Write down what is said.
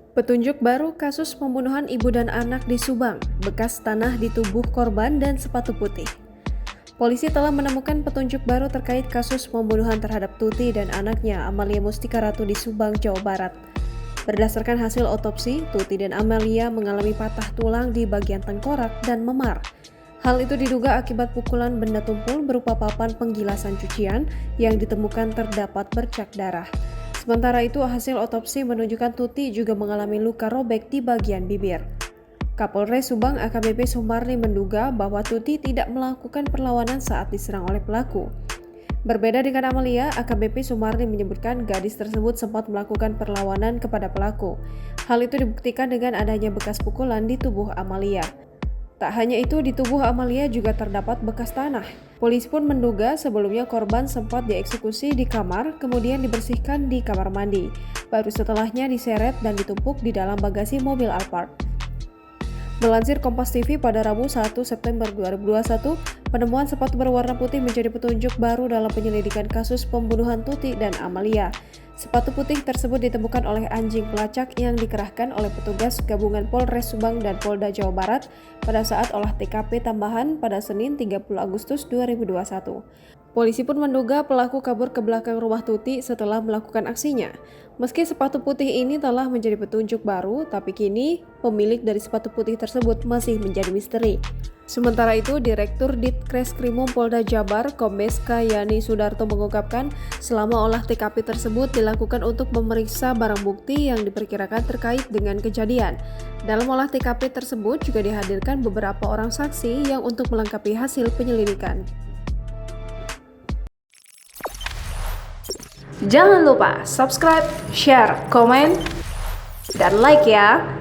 Petunjuk baru kasus pembunuhan ibu dan anak di Subang, bekas tanah di tubuh korban dan sepatu putih. Polisi telah menemukan petunjuk baru terkait kasus pembunuhan terhadap Tuti dan anaknya Amalia Mustika Ratu di Subang, Jawa Barat. Berdasarkan hasil otopsi, Tuti dan Amalia mengalami patah tulang di bagian tengkorak dan memar. Hal itu diduga akibat pukulan benda tumpul berupa papan penggilasan cucian yang ditemukan terdapat bercak darah. Sementara itu, hasil otopsi menunjukkan Tuti juga mengalami luka robek di bagian bibir. Kapolres Subang AKBP Sumarni menduga bahwa Tuti tidak melakukan perlawanan saat diserang oleh pelaku. Berbeda dengan Amalia, AKBP Sumarni menyebutkan gadis tersebut sempat melakukan perlawanan kepada pelaku. Hal itu dibuktikan dengan adanya bekas pukulan di tubuh Amalia. Tak hanya itu, di tubuh Amalia juga terdapat bekas tanah. Polisi pun menduga sebelumnya korban sempat dieksekusi di kamar, kemudian dibersihkan di kamar mandi. Baru setelahnya diseret dan ditumpuk di dalam bagasi mobil Alphard. Melansir Kompas TV pada Rabu 1 September 2021, penemuan sepatu berwarna putih menjadi petunjuk baru dalam penyelidikan kasus pembunuhan Tuti dan Amalia. Sepatu putih tersebut ditemukan oleh anjing pelacak yang dikerahkan oleh petugas gabungan Polres Subang dan Polda Jawa Barat pada saat olah TKP tambahan pada Senin 30 Agustus 2021. Polisi pun menduga pelaku kabur ke belakang rumah Tuti setelah melakukan aksinya. Meski sepatu putih ini telah menjadi petunjuk baru, tapi kini pemilik dari sepatu putih tersebut masih menjadi misteri. Sementara itu, Direktur Ditreskrimum Polda Jabar, Kombes Yani Sudarto mengungkapkan selama olah TKP tersebut dilakukan untuk memeriksa barang bukti yang diperkirakan terkait dengan kejadian. Dalam olah TKP tersebut juga dihadirkan beberapa orang saksi yang untuk melengkapi hasil penyelidikan. Jangan lupa subscribe, share, komen, dan like ya!